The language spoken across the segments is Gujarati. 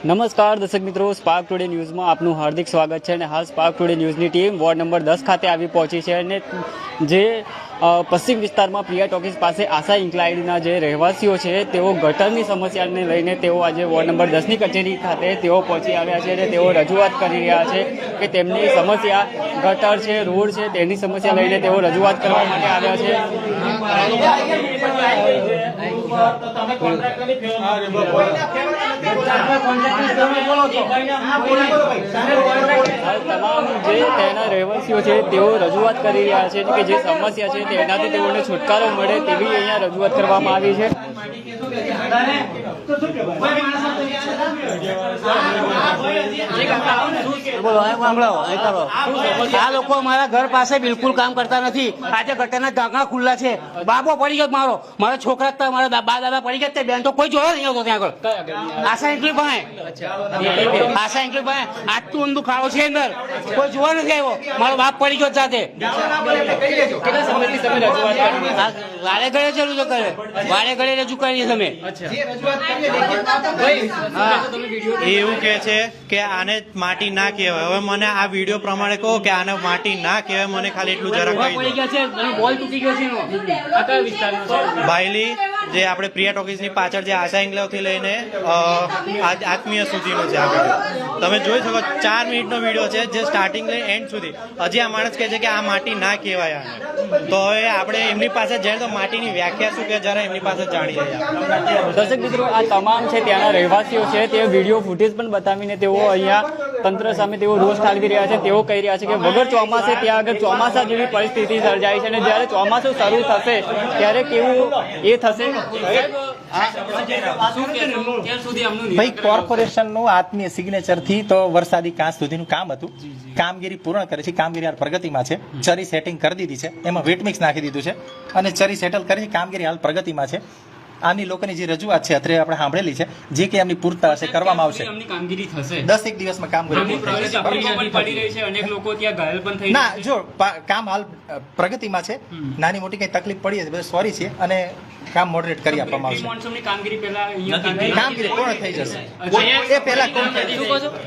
નમસ્કાર દર્શક મિત્રો, સ્પાર્ક ટુડે ન્યૂઝમાં આપનું હાર્દિક સ્વાગત છે. અને હાલ સ્પાર્ક ટુડે ન્યૂઝની ટીમ વોર્ડ નંબર 10 ખાતે આવી પહોંચી છે અને જે પશ્ચિમ વિસ્તારમાં પ્રિયા ટોકીઝ પાસે આશા ઇન્ક્લાઇડના જે રહેવાસીઓ છે તેઓ ગટરની સમસ્યાને લઈને તેઓ આજે વોર્ડ નંબર 10ની કચેરી ખાતે તેઓ પહોંચી આવ્યા છે અને તેઓ રજૂઆત કરી રહ્યા છે કે તેમની સમસ્યા ગટર છે, રોડ છે, તેની સમસ્યા લઈને તેઓ રજૂઆત કરવા માટે આવ્યા છે. તમામ જે તેના રહેવાસીઓ છે તેઓ રજૂઆત કરી રહ્યા છે કે જે સમસ્યા છે તેનાથી તેઓને છુટકારો મળે તેવી અહીંયા રજૂઆત કરવામાં આવી છે. આ લોકો મારા ઘર પાસે બિલકુલ કામ કરતા નથી. આજે ગટરના ઢાંકણા ખુલ્લા છે. બાબો પડી ગયો મારા છોકરા મારા બા દાદા પડી ગયા. બેન તો કોઈ જોયો નહીં હતો ત્યાં આગળ. આશા ઇન્કલી પાસે આટલું ઊંધું ખાડો છે અંદર, કોઈ જોવા નથી આવ્યો. મારો બાપ પડી ગયો સાથે. વારે ઘડે ચાલુ તો કરે, વારે ઘડે રજૂ કરીએ તમે. એવું કે છે કે આને માટી ના કહેવાય. હવે મને આ વિડીયો પ્રમાણે કહો કે આને માટી ના કહેવાય. મને ખાલી એટલું જરા કહી દો. બોલ તૂટી ગયો છે બાયલી જે આપણે પ્રિયા ટોકીઝની પાછળ જે આશા ઇંગ્લેવ થી લઈને આત્મીય સુધીનો છે આ વિડીયો તમે જોઈ શકો. 4 મિનિટનો વિડીયો છે જે સ્ટાર્ટિંગ લઈને એન્ડ સુધી. હજી આ માણસ કહે છે કે આ માટી ના કહેવાય આને. તો હવે આપણે એમની પાસે જઈએ તો માટીની વ્યાખ્યા શું કે જરા એમની પાસે જાણી લઈએ. દર્શક મિત્રો, આ તમામ છે ત્યાંના રહેવાસીઓ છે તે વિડીયો ફૂટેજ પણ બતાવીને તેઓ અહીંયા તંત્ર સામે તેઓ રોષ ઠાલવી રહ્યા છે. તેઓ કહી રહ્યા છે કે વગર ચોમાસે ત્યાં આગળ ચોમાસા જેવી પરિસ્થિતિ સર્જાય છે અને જ્યારે ચોમાસું શરૂ થશે ત્યારે કેવું એ થશે. ભાઈ, કોર્પોરેશનનું આત્મીય સિગ્નેચર થી તો વરસાદી કાચ સુધીનું કામ હતું. કામગીરી પૂર્ણ કરી છે. કામગીરી હાલ પ્રગતિમાં છે. ચરી સેટિંગ કરી દીધી છે, એમાં વેટમિક્સ નાખી દીધું છે અને ચરી સેટલ કરી છે. કામગીરી હાલ પ્રગતિમાં છે. આની લોકોની જે રજૂઆત છે અત્યારે આપણે સાંભળેલી છે, જે કે એમની પૂરતા હશે કરવામાં આવશે. 10 દિવસમાં કામ ના, જો કામ હાલ પ્રગતિમાં છે. નાની મોટી કઈ તકલીફ પડી છે સોરી છે અને કામ મોડરેટ કરી આપવામાં આવશે. કામગીરી પૂર્ણ થઈ જશે. એ પહેલા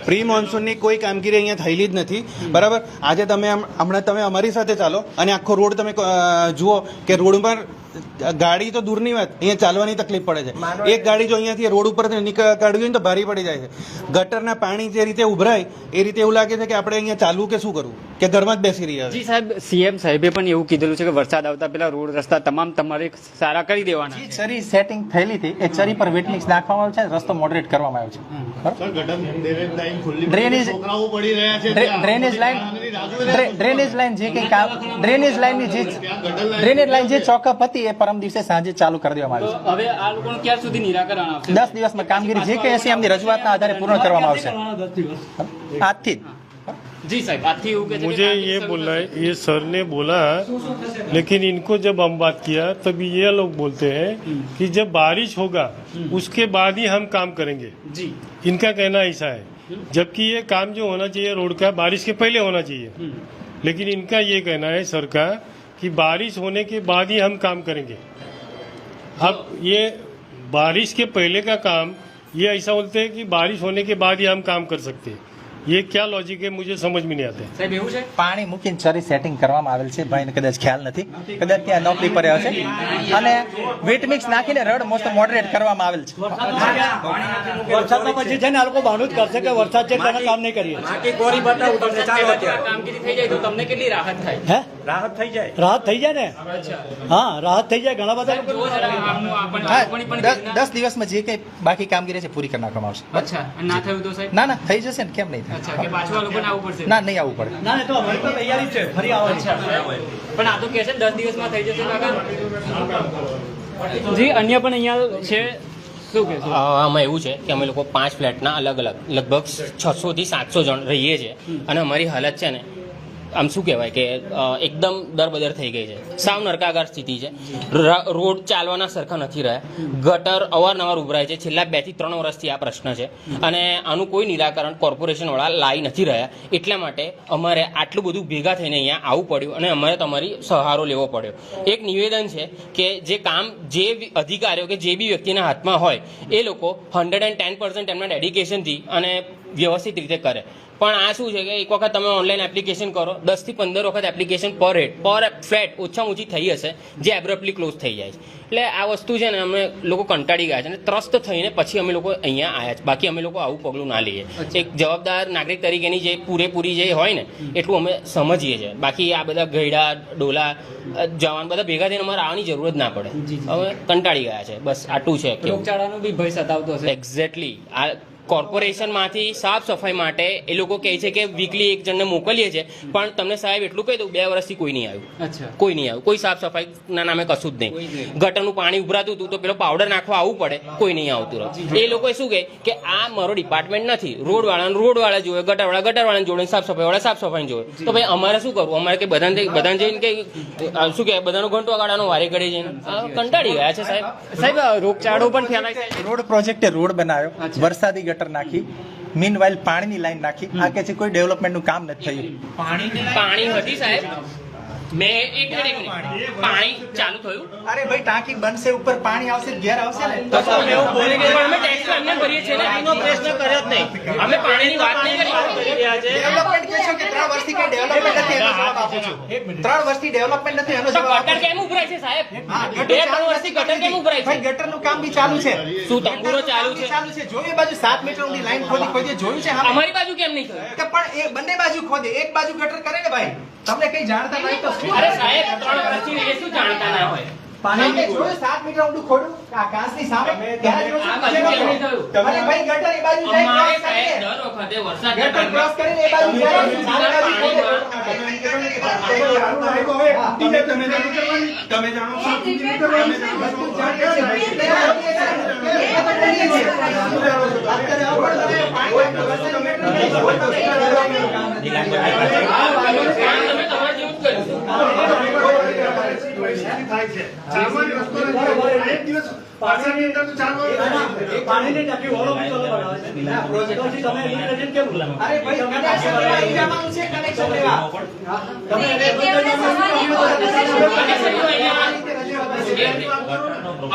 પ્રી મોન્સૂનની કોઈ કામગીરી અહીંયા થયેલી જ નથી. બરાબર, આજે તમે હમણાં તમે અમારી સાથે ચાલો અને આખો રોડ તમે જુઓ કે રોડ પર ગાડી તો દૂરની વાત, અહીંયા ચાલવાની તકલીફ પડે છે. એક ગાડી જો અહીંયાથી રોડ ઉપર કાઢવી હોય તો ભારી પડી જાય છે. ગટરના પાણી જે રીતે ઉભરાય એ રીતે એવું લાગે છે કે આપણે અહીંયા ચાલવું કે શું કરવું, કે ઘરમાં જ બેસી રહ્યા. જી સાહેબ, સીએમ સાહેબે પણ એવું કીધેલું છે કે વરસાદ આવતા પહેલા રોડ રસ્તા તમામ તમારે સારા કરી દેવાના. ચરી સેટિંગ થયેલી હતી એ ચરી પર વેટમિક્સ નાખવામાં આવે છે, રસ્તો મોડરેટ કરવામાં આવ્યો છે. ડ્રેનેજ લાઈન જે કઈ કામ ડ્રેનેજ લાઈન જે ચોકઅપ હતી એ પરમ દિવસે સાંજે ચાલુ કરી દેવામાં આવી છે. હવે આ લોકોનું ક્યાં સુધી નિરાકરણ આવશે? 10 દિવસમાં કામગીરી જે કઈ હશે એમની રજૂઆતના આધારે પૂર્ણ કરવામાં આવશે. આજથી जी साहब, आती हूँ मुझे ये बोलना है, ये सर ने बोला लेकिन इनको जब हम बात किया तभी ये लोग बोलते हैं कि जब बारिश होगा उसके बाद ही हम काम करेंगे. जी, इनका कहना ऐसा है, जबकि ये काम जो होना चाहिए रोड का बारिश के पहले होना चाहिए. लेकिन इनका ये कहना है सर का कि बारिश होने के बाद ही हम काम करेंगे. अब ये बारिश के पहले का काम ये ऐसा बोलते हैं कि बारिश होने के बाद ही हम काम कर सकते हैं. ये क्या लॉजिक है मुझे समझ में नहीं आता. साहब એવું છે, પાણી મૂકીને ચરી સેટિંગ કરવામાં આવેલ છે. ભાઈને કદાચ ખ્યાલ નથી, કદાચ ત્યાં નોકરી પર હશે અને વેટમિક્સ નાખીને રડ મોસ્ટ મોડરેટ કરવામાં આવેલ છે. વરસાદના પછી છે ને આ લોકો બહાનું જ કરશે કે વરસાદ છે એટલે કામ નહીં કરીએ. કામગીરી થઈ જાય તો તમને કેટલી રાહત થાય? હે, રાહત થઈ જાય ને. હા, રાહત થઈ જાય. ઘણા બધા લોકો 10 દિવસમાં જે કઈ બાકી કામગીરી છે પૂરી કરી નાખવામાં આવશે. અચ્છા, ના થયું તો સાહેબ? ના ના, થઈ જશે ને, કેમ નહીં થાય? અચ્છા, કે પાછું આ લોકોને આવવું પડશે? ના, નહીં આવવું પડે. ના, તો અમારી તો તૈયારી છે ફરી આવવાની. પણ આ તો કહે છે 10 દિવસમાં થઈ જશે કાકા. જી, અન્ય પણ અહીંયા છે, શું કહેશો? આમાં એવું છે કે અમે લોકો 5 ફ્લેટના અલગ અલગ લગભગ 600 થી 700 જણ રહીએ છીએ અને અમારી હાલત છે ને આમ શું કહેવાય કે એકદમ દરબદર થઈ ગઈ છે, સાવ નરકાગાર સ્થિતિ છે. રોડ ચાલવાના સરખા નથી રહ્યા, ગટર અવારનવાર ઉભરાય છે. છેલ્લા 2 થી 3 વર્ષથી આ પ્રશ્ન છે અને આનું કોઈ નિરાકરણ કોર્પોરેશનવાળા લાવી નથી રહ્યા. એટલા માટે અમારે આટલું બધું ભેગા થઈને અહીંયા આવવું પડ્યું અને અમારે તમારી સહારો લેવો પડ્યો. એક નિવેદન છે કે જે કામ જે અધિકારીઓ કે જે બી વ્યક્તિના હાથમાં હોય એ લોકો 110% એમના ડેડિકેશનથી અને વ્યવસ્થિત રીતે કરે. પણ આ શું છે કે એક વખત તમે ઓનલાઈન એપ્લિકેશન કરો, 10 થી 15 વખત એપ્લિકેશન પર ફ્લેટ ઓછામાં ઓછી થઈ હશે જે એબ્રપ્ટલી ક્લોઝ થઈ જાય છે. એટલે આ વસ્તુ છે ને અમે લોકો કંટાળી ગયા છે અને ત્રસ્ત થઈને પછી અમે લોકો અહીંયા આવ્યા છે. બાકી અમે લોકો આવું પગલું ના લઈએ. એક જવાબદાર નાગરિક તરીકેની જે પૂરેપૂરી જે હોય ને એટલું અમે સમજીએ છીએ. બાકી આ બધા ગયડા ડોલા જવાન બધા ભેગા થઈને અમારે આવવાની જરૂર જ ના પડે. અમે કંટાળી ગયા છે, બસ આટલું છે. રોગચાળાનો બી ભય સતાવતો હશે. એક્ઝેક્ટલી. આ કોર્પોરેશનમાંથી સાફ સફાઈ માટે એ લોકો કહે છે કે વીકલી એક જણને મોકલીએ છીએ, પણ તમને સાહેબ એટલું કહી દઉં 2 વર્ષથી કોઈ નહીં આવ્યું. કોઈ નહીં આવ્યું. કોઈ સાફ સફાઈના નામે કશું જ નહીં. ગટરનું પાણી ઉભરાતું હતું તો પેલો પાવડર નાખવા આવવું પડે, કોઈ નહીં આવતું રહે. એ લોકો શું કહે કે આ મારો ડિપાર્ટમેન્ટ નથી, રોડવાળા જોવે, ગટરવાળાને જોડે, સાફ સફાઈવાળા સાફ સફાઈ જોવે. તો ભાઈ અમારે શું કરવું? અમારે કે બધાને જઈને કે શું કહેવાય બધાનો ઘંટો ગાળાનો વારે ઘડે જઈને કંટાળી ગયા છે સાહેબ. સાહેબ રોગચાળો પણ ફેલાય છે. રોડ પ્રોજેક્ટે રોડ બનાવ્યો, વરસાદી ગટર નાખી, મીનવાઇલ પાણીની લાઈન નાખી. આ કે છે કોઈ ડેવલપમેન્ટનું કામ નથી થયું. પાણી હતી સાહેબ, મેં એક મિનિટ પાણી ચાલુ થયું. અરે ભાઈ ટાંકી બનશે, ઉપર પાણી આવશે, ઘેર આવશે ને. અમે ટેક્સ એમને ભરીએ છીએ ને, એનો પ્રશ્ન કર્યો જ નહીં. અમે પાણીની વાત નહીં કરી રહ્યા છે. ડેવલપમેન્ટ કે છે કે 3 વર્ષથી કઈ ડેવલપમેન્ટ નથી, એનો જવાબ આપું છું. 3 વર્ષથી ડેવલપમેન્ટ નથી, એનો જવાબ આપું ગટર કેમ ઉભરાય છે સાહેબ? 2-3 વર્ષથી ગટર કેમ ઉભરાય છે? ભાઈ ગટરનું કામ બી ચાલુ છે. શું તંબુરો ચાલુ છે? ચાલુ છે. જોયું બાજુ 7 મીટર ઊંડી લાઈન ખોદી જોયું છે. અમારી બાજુ કેમ નહીં થયું? કે પણ એ બંને બાજુ ખોદે, એક બાજુ ગટર કરે ને ભાઈ. તમને કઈ જાણતા નહીં તો શું? અરે સાહેબ 3 વર્ષથી એ શું જાણતા ના હોય? પાણી જોયું 7 મીટર ઊંડું ખોડું આ કાંસની સામે ત્યારે જોયું આ બાજુ કેમ નહીં થયું? અરે ભાઈ ગટર એ બાજુ જાય અમારે cross સાહેબ કરીને. દર વખતે વરસાદ ગટર ક્રોસ કરીને એ બાજુ જાય, સામે બાજુ ખોદે. તમે જાણો છો તમે તમારે જેવું જ પાણીની ટાંકી ઓલો પ્રોજેક્ટથી તમે રિપ્રેઝન્ટ કેમ બોલાવો? અરે ભાઈ કનેક્શન લેવા આવી જવાનું છે, કનેક્શન લેવા.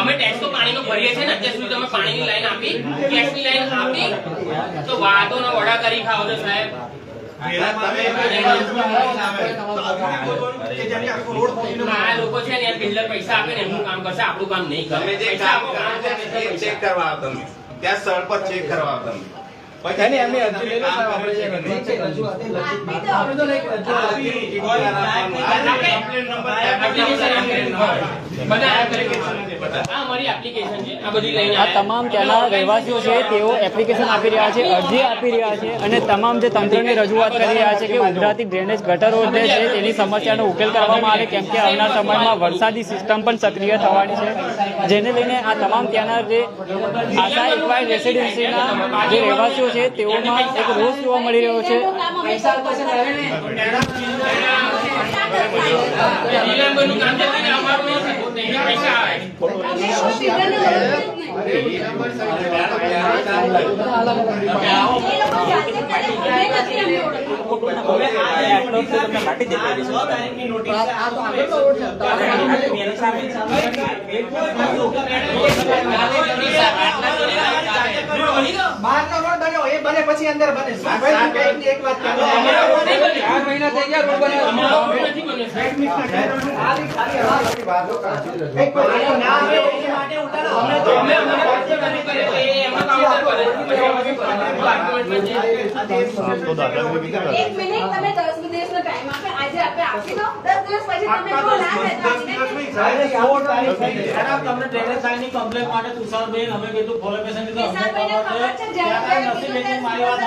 અમે ટેક્સ તો પાણીનો ભરીએ છીએ ને. અત્યાર સુધી તમે પાણીની લાઈન આપી, ગેસની લાઈન આપી, તો વાતોના વડા કરી ખાઓ છો સાહેબ. આ લોકો છે ને બિલ્ડર પૈસા આપે ને એમનું કામ કરશે, આપણું કામ નહીં કરે. પૈસા આપો, કામ કરશે, ચેક કરવા આવો તમે, ત્યાં સ્થળ પર ચેક કરવા આવો તમે. આ તમામ ત્યાંના રહેવાસીઓ છે તેઓ એપ્લિકેશન આપી રહ્યા છે, અરજી આપી રહ્યા છે અને તમામ જે તંત્રને રજૂઆત કરી રહ્યા છે કે ઉભરાતી ડ્રેનેજ ગટરો જે છે તેની સમસ્યાનો ઉકેલ કરવામાં આવે, કેમ કે આવનાર સમયમાં વરસાદી સિસ્ટમ પણ સક્રિય થવાની છે, જેને લઈને આ તમામ ત્યાંના જે આશા એકવાય રેસિડેન્સીના જે રહેવાસીઓ છે તેઓમાં એક રોષ જોવા મળી રહ્યો છે. બહારનો રોડ બન્યો એ બને પછી અંદર બને. શું ભાઈ એક વાત કહો. 4 મહિના થઈ ગયા રોડ બનાવ્યો. એક મિનિટ તમે 10 દિવસનો ટાઈમ આપે, આજે આપણે આપી દો. 10 દિવસ પછી તમે જો ના તમને ટ્રેનર સાહેબની કમ્પ્લેન્ટ માટે તુષારભાઈ અમે કીધું ફોલોકેશન કીધું અમે ખબર છે જ્યારે મારી વાત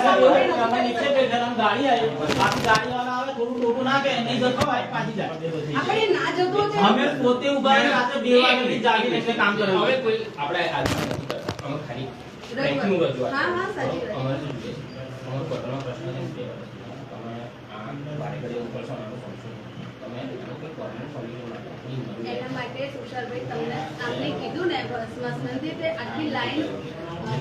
સાંભળો. અમે નીચે બેઠા ગાડી આવી, બાકી ગાડીવાળા આવે થોડું ટોટું નાખે નહીં જતો હોય પાછી જાય. આપણે ના જતો છે. અમે પોતે ઉભા રહીને રાત્રે 2 વાગ્યાથી જાગીને એટલે કામ કરે. હવે કોઈ આપણે અમે ખાલી બેંકનું રજૂઆત હા, હા, સાચી વાત. અમારે શું છે અમારો ગટરનો પ્રશ્ન છે ને તે એના માટે તુષારભાઈ તમને આપને કીધું ને બસમાં તે આખી લાઈન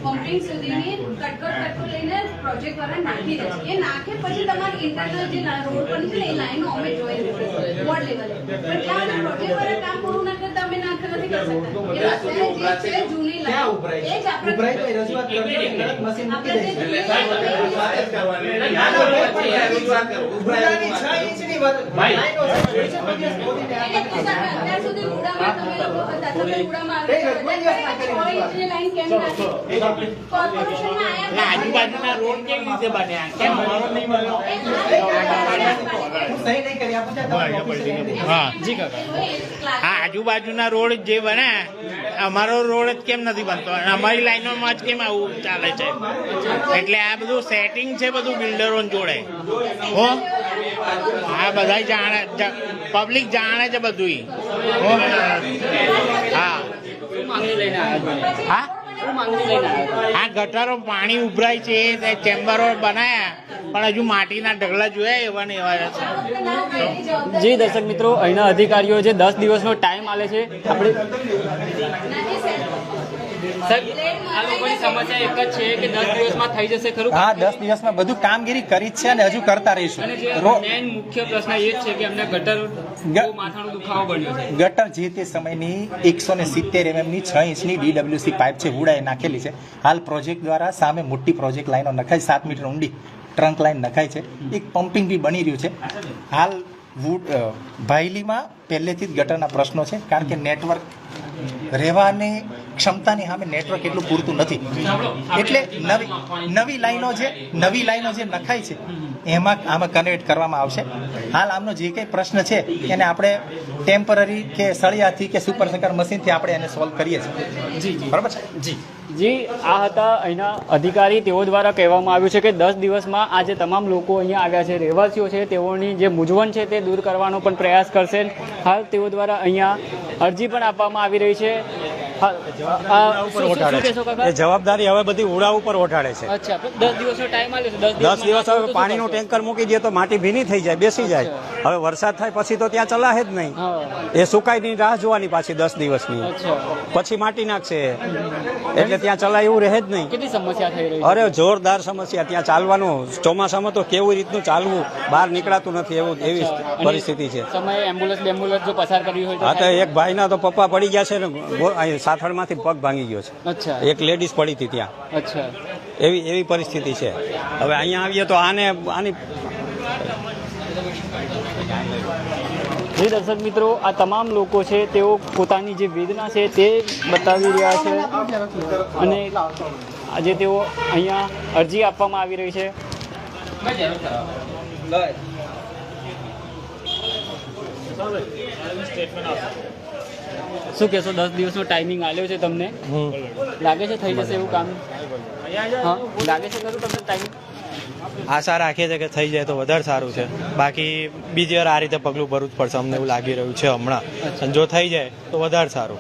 પમ્પિંગ સુધીની કટકો લઈને પ્રોજેક્ટ વાળા નાખી દે છે. એ નાખે પછી તમારી ઇન્ટરનલ જે રોડ પર છે ને એ લાઈનો અમે જોઈ વોર્ડ લેવલે પણ ત્યાં પ્રોજેક્ટ વાળા કામ પૂરું ના કરતા અમે નાખ નથી કરી શકતા. એ રસ્તે જે છે જૂની લાઈન એ જ આપણે રજૂઆત કરવાની મશીન મૂકી દે છે. ઉભરાની 6 ઇંચની લાઈનો છે. અત્યાર સુધી ઉડામાં તમે લોકો હતા તમે ઉડામાં આવી લાઈન કેમ નાખી કોર્પોરેશનમાં આયા આજુબાજુના રોડ કેવી રીતે બન્યા કેમ અમારો નહીં બન્યો? સહી નહીં કરી આપું છું તમારા ઓફિસર. હા જી કાકા આ આજુબાજુના રોડ જે બન્યા અમારો રોડ જ કેમ નથી બનતો અને અમારી લાઈનોમાં જ કેમ આવું ચાલે છે? એટલે આ બધું સેટિંગ છે બધું બિલ્ડરો જોડે. હો આ બધા જાણે પબ્લિક જાણે છે બધું. હો હા શું માંગણી લઈને આવ્યા છો? હા શું માંગણી લઈને આવ્યા છો? આ ગટરો પાણી ઉભરાય છે તે ચેમ્બરો બનાયા પણ હજુ માટીના ઢગલા જોયા એવા ને એવા છે. જી દર્શક મિત્રો, અહીંના અધિકારીઓ જે 10 દિવસનો ટાઈમ આલે છે. આપણે સાહેબ આ લોકોની સમસ્યા એક જ છે કે 10 દિવસમાં થઈ જશે ખરું? હા 10 દિવસમાં બધું કામગીરી કરી જ છે અને હજુ કરતા રહીશું. અને જે મેઇન મુખ્ય પ્રશ્ન એ જ છે કે અમને ગટર બહુ માથાનો દુખાવો બન્યો છે. ગટર જે તે સમયની 170 mm ની 6 ઇંચની DWC પાઇપ છે હુડાએ નાખેલી છે. હાલ પ્રોજેક્ટ દ્વારા સામે મોટી પ્રોજેક્ટ લાઈનો નખાય 7 મીટર ઊંડી ટ્રંક લાઈન નખાય છે. એક પમ્પિંગ બી બની રહ્યું છે. હાલ ભાયલીમાં પહેલેથી જ ગટરના પ્રશ્નો છે કારણ કે નેટવર્ક રહેવાની ક્ષમતાની સામે નેટવર્ક એટલું પૂરતું નથી. એટલે નવી લાઈનો જે નખાય છે એમાં આમાં કન્વર્ટ કરવામાં આવશે. હાલ આમનો જે કંઈ પ્રશ્ન છે એને આપણે ટેમ્પરરી કે સળિયાથી કે સુપર સંકાર મશીનથી આપણે એને સોલ્વ કરીએ છીએ. જી બરાબર છે. જી આ હતા અહીંના અધિકારી. તેઓ દ્વારા કહેવામાં આવ્યું છે કે 10 દિવસમાં આ જે તમામ લોકો અહીંયા આવ્યા છે રહેવાસીઓ છે તેઓની જે મૂંઝવણ છે તે દૂર કરવાનો પણ પ્રયાસ કરશે. હાલ તેઓ દ્વારા અહીંયા અરજી પણ આપવામાં આવી રહી છે. એ જવાબદારી હવે બધી ઉડા ઉપર ઓઢાડે છે. અચ્છા 10 દિવસનો ટાઈમ આલ્યો છે. 10 દિવસ હવે પાણીનું ટેન્કર મૂકી દે તો માટી ભીની થઈ જાય, બેસી જાય. હવે વરસાદ થાય પછી તો ત્યાં ચલાહે જ નહીં. એ સુકાઈની રાહ જોવાની પાછી 10 દિવસની, પછી માટી નાખશે એટલે ત્યાં ચલાય એવું રહે જ નહીં. કેટલી સમસ્યા થઈ રહી છે? અરે જોરદાર સમસ્યા. ત્યાં ચાલવાનું ચોમાસામાં તો કેવું રીતનું ચાલવું, બહાર નીકળાતું નથી એવી પરિસ્થિતિ છે. સમયે એમ્બ્યુલન્સ જો પસાર કરવી હોય હા તો એક ભાઈના તો પપ્પા પડી ગયા છે ને સાથળમાંથી પગ ભાંગી ગયો છે. અચ્છા એક લેડીઝ પડી હતી ત્યાં. અચ્છા એવી પરિસ્થિતિ છે. હવે અહીંયા આવીએ તો આની જી દર્શક મિત્રો, આ તમામ લોકો છે તેઓ પોતાની જે વેદના છે તે બતાવી રહ્યા છે અને આજે તેઓ અહીંયા અરજી આપવામાં આવી રહી છે. શું કહેશો? 10 દિવસનો ટાઈમિંગ આલ્યો છે તમને, લાગે છે થઈ જશે એવું કામ? હા લાગે છે ખરું તમને ટાઈમિંગ? આશા રાખીએ છીએ કે થઈ જાય તો વધારે સારું છે. બાકી બીજી વાર આ રીતે પગલું ભરવું જ પડશે, અમને એવું લાગી રહ્યું છે હમણાં. અને જો થઈ જાય તો વધારે સારું.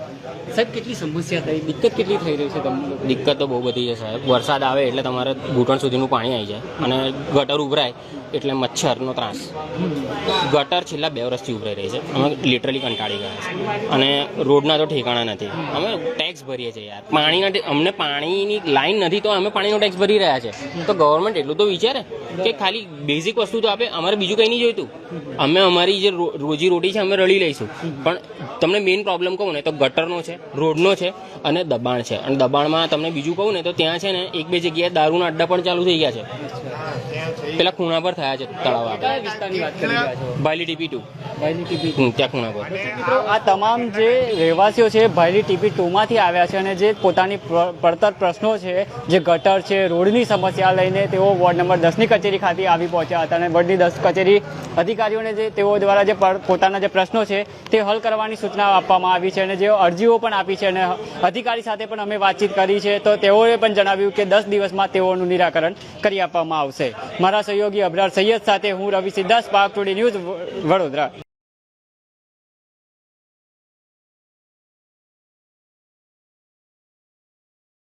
સાહેબ કેટલી સમસ્યા થઈ, દિક્કત કેટલી થઈ રહી છે તમને? દિક્કત તો બહુ બધી છે સાહેબ. વરસાદ આવે એટલે તમારે ઘૂંટણ સુધીનું પાણી આવી જાય અને ગટર ઉભરાય એટલે મચ્છરનો ત્રાસ. ગટર છેલ્લા 2 વર્ષથી ઉભરાઈ રહી છે. અમે લિટરલી કંટાળી ગયા છે અને રોડના તો ઠેકાણા નથી. અમે ટેક્સ ભરીએ છીએ યાર. અમને પાણીની લાઈન નથી તો અમે પાણીનો ટેક્સ ભરી રહ્યા છે. તો ગવર્મેન્ટ એટલું તો વિચારે કે ખાલી બેઝિક વસ્તુ તો આપે. અમારે બીજું કંઈ નહીં જોઈતું. અમે અમારી જે રોજી રોટી છે અમે રળી લઈશું. પણ તમને મેઇન પ્રોબ્લેમ કહું ને તો ગટરનો છે, રોડનો છે અને દબાણ છે. અને દબાણમાં તમને બીજું કહું ને તો ત્યાં છે ને 1-2 જગ્યાએ દારૂના અડ્ડા પણ ચાલુ થઈ ગયા છે. પેલા ખૂણા પર થયા છે તળાવ. કયા વિસ્તારની વાત કરી રહ્યા છો? ભાયલી TP2 ત્યાં ખૂણા પર. મિત્રો આ તમામ જે રહેવાસીઓ છે ભાયલી TP2 માંથી આવ્યા છે અને જે પોતાની પડતર પ્રશ્નો છે, જે ગટર છે, રોડની સમસ્યા લઈને તેઓ વોર્ડ નંબર 10ની કચેરી ખાતે આવી પહોંચ્યા હતા અને વોર્ડની 10 કચેરી અધિકારીઓને જે તેઓ દ્વારા જે પોતાના જે પ્રશ્નો છે તે હલ કરવાની સૂચના આપવામાં આવી છે અને જે અરજીઓ પણ આપી છે અને અધિકારી સાથે પણ અમે વાતચીત કરી છે તો તેઓએ પણ જણાવ્યું કે 10 દિવસમાં તેઓનું નિરાકરણ કરી આપવામાં આવશે. મારા સહયોગી અબરાર સૈયદ સાથે હું Ravi Siddharth, Spark Today News, Vadodara.